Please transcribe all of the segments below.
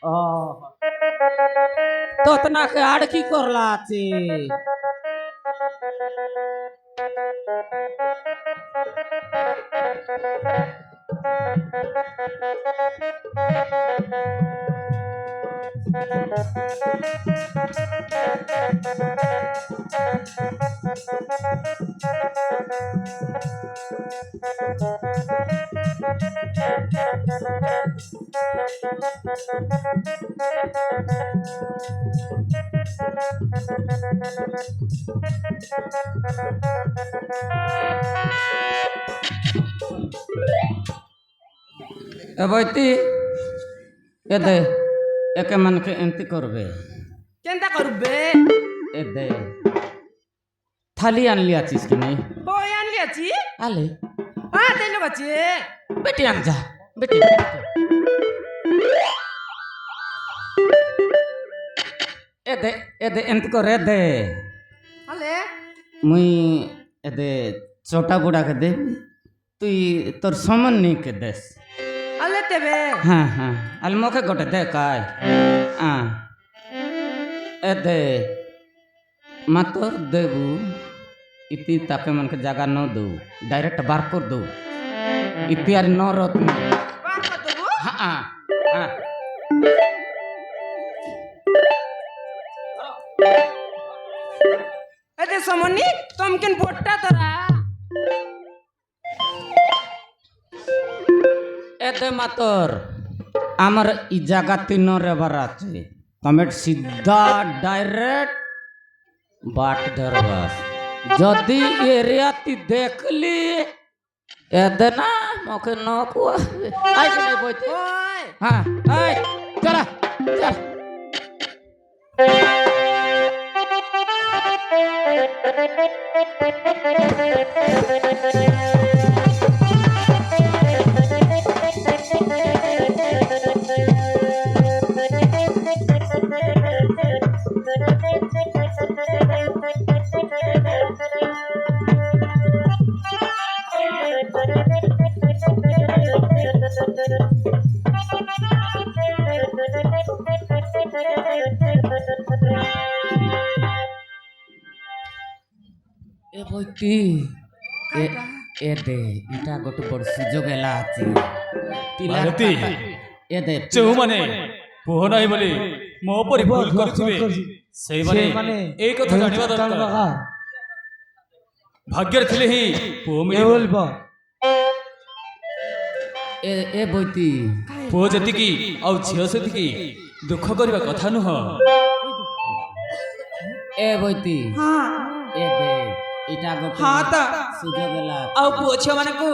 ও তো তনাকে আর কি করলা আছে বইতি এ দে একে মানকে এমতি করবে কেনতা করবে এ দে থালি আনলি আছিস কি নাই ওই আনলি আছি আলে তাই লোক আছে বেটি আন যা বেটি এ দে এমতি করে দে আলে মুই এ দে ছোটা বুড়াকে দে তুই তোর সমন নিয়ে কে দেশ আলে তেবে হ্যাঁ হ্যাঁ আলে মোকে গোটে দে কায় এ দে মাতর দেবু ইতি তাকে মনকে জায়গা ন দো ডাইরেক্ট বার কর দো ইতি আর ন রত বার কর দেবো হ্যাঁ হ্যাঁ এতে সমনি তমকেন ভোটটা তোরা এতে মাতর আমার ই জায়গা তিন রেবার আছে তুমি সিধা ডাইরেক্ট বাট ধরবাস যদি এরিয়াতি দেখলি এদে না মকে ন কুয়া আই কে নাই বইতে ওই হ্যাঁ আই চলা চল এ বইতি এ দে এটা গোটে বড় সুযোগ এলা আছে পিলার ଭାରତୀ এ দে ଯେଉଁମାନେ ପୁଅ ନାହିଁ ବୋଲି ମୋ ଉପରେ ଭୁଲ କରୁଥିବେ ସେଇମାନେ ଏଇ କଥା ଜାଣିବା ଦରକାର ଭାଗ୍ୟରେ ଥିଲେ ହିଁ ପୁଅ ମିଳିବ ଏ ବଇତି ପୁଅ ଯେତିକି ଆଉ ଝିଅ ସେତିକି ଦୁଃଖ କରିବା କଥା ନୁହଁ ଏ ବଇତି হ্যাঁ ଏ ଦେ এটা গোটে হ্যাঁ তা সুযোগ এলা ଆଉ ପୁଅ ଝିଅ ମାନଙ୍କୁ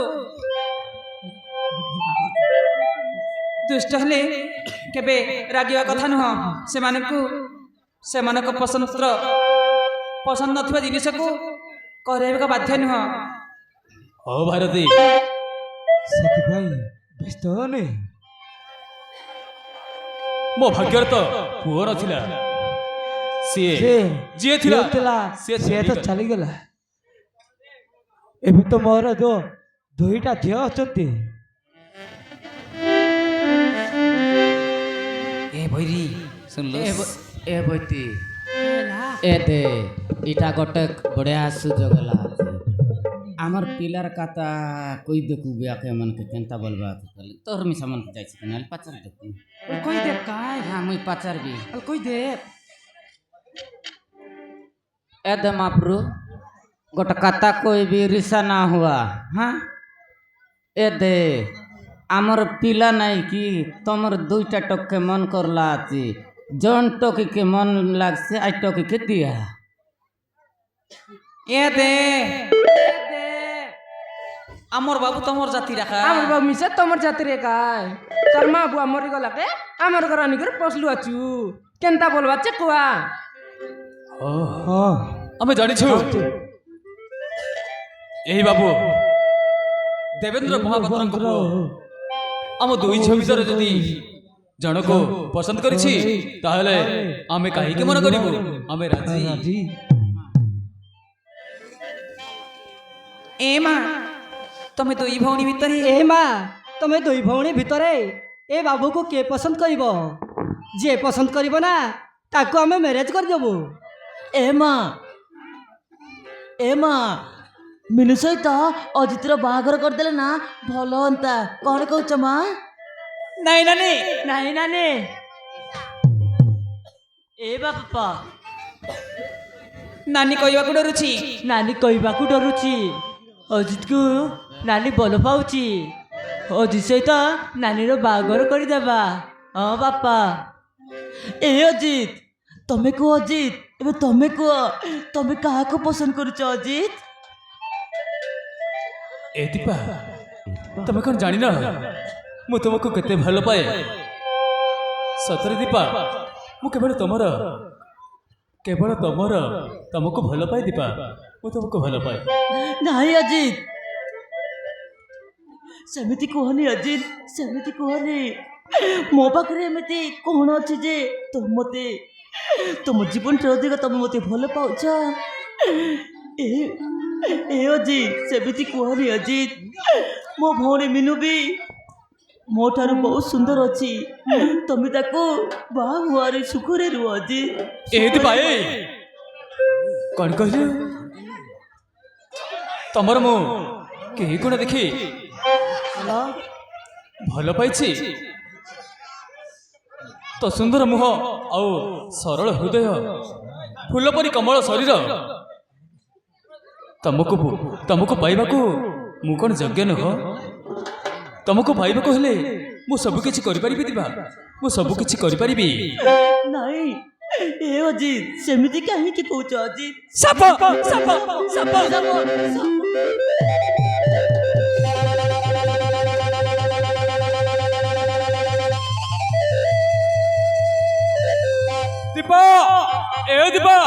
ଦୁଷ୍ଟ ହେଲେ କେବେ ରାଗିବା କଥା ନୁହଁ ସେମାନଙ୍କୁ ସେମାନଙ୍କ ପସନ୍ଦ ନଥିବା ଜିନିଷକୁ କରିବାକୁ ବାଧ୍ୟ ନୁହଁ ହଉ ଭାରତୀ ସେଥିପାଇଁ ବ୍ୟସ୍ତ ହନି ମୋ ଭାଗ୍ୟରେ ତ ପୁଅ ନଥିଲା ସିଏ ଯିଏ ଥିଲା ସିଏ ତ ଚାଲିଗଲା ଏବେ ତ ମୋର ଦୁଇଟା ଝିଅ ଅଛନ୍ତି এ বইরি শুনলো এ বইতি এ দে এটা গোটে বড়িয়া সুযোগ এলা আছে আমার পিলার কাতা কই দেখু বিয়াকে মনকে কেনতা বলবা তাহলে তোর মিশা মনকে যাইছি নালে পাচার দেখু কই দেখ কাই হ্যাঁ মুই পাচারবি কই দেখ এ দে মাপরু গোটে কাতা কইবি রিসা না হুয়া হ্যাঁ এ দে আমার পিলা নাই কি তোমার দুইটা টকে মন করলা আছে জন টকিকে মন লাগছে আই টকিকে দিয়া এ দে আমার বাবু তোমার জাতি রাখা আমার বাবু মিশে তোমার জাতি রে কাই তোর মা বুয়া মরি গলাকে আমার ঘর আনি করে পশলু আছু কেনতা বলবা চে কুয়া ଆମେ ଜାଣିଛୁ ଏହି ବାବୁ ଦେବେନ୍ଦ୍ର ମହାପାତ୍ରଙ୍କ ପୁଅ ଆମ ଦୁଇ ଝିଅ ଭିତରେ ଯଦି ଜଣକୁ ପସନ୍ଦ କରିଛି ତାହେଲେ ଆମେ କାହିଁକି ମନା କରିବୁ ଆମେ ରାଜି ଏ ମା ତମେ ଦୁଇ ଭଉଣୀ ଭିତରେ ଏ ମା ତମେ ଦୁଇ ଭଉଣୀ ଭିତରେ ए बाबू को किए पसंद करिब जे पसंद करिब ना ताको आमे मैरिज कर देबो। ए माँ मिनु सहित अजितर बाहागर करदेले ना भल हंता कौन कौच माँ? ନାଇଁ ନାନୀ नहीं नानी ए बापा ନାନୀ କହିବାକୁ ଡରୁଛି। नानी कहवाकू डरुची अजित को नानी भल पाऊची अजित सहित नानी बाहागर करदेबा। हाँ बापा ए अजित तमें कह अजित एबे तमें कह तमें क्या पसंद करुच अजित? ए दीपा तमे कौन जानी ना मु तुमको केते भल पाए। सतरे दीपा मु केवल तुमको भल पाए दीपा मु तुमको भल पाए। नहीं अजित सेमिति कहनी अजित सेमिति कहनी मो पाखे एमती कौन अच्छे जे तुम मते तुम जीवन अधिक तुम मत भल पाच। ए अजित सेमिति कहनी अजित मो भौणी मीनू भी मो ठार बहुत सुंदर अच्छी तुम ताको बाहा हुआरे सुखरे रुह अजित। ए दीपा ए कौन कहले तमर मु केही गुण देखी भल पाइछि तो सुंदर मुह आउ सरल हृदय फूल परी कमल शरीर तुमको पाइबाकू मु कौन योग्य नुह? तुमको पाइबाकू हेले मु सब किछि करि परिबि दिबा मु सब किछि करि परिबि। नहीं ए अजित सेमिति कहीं कहूच अजित? साप साप साप दीपा ए दीपा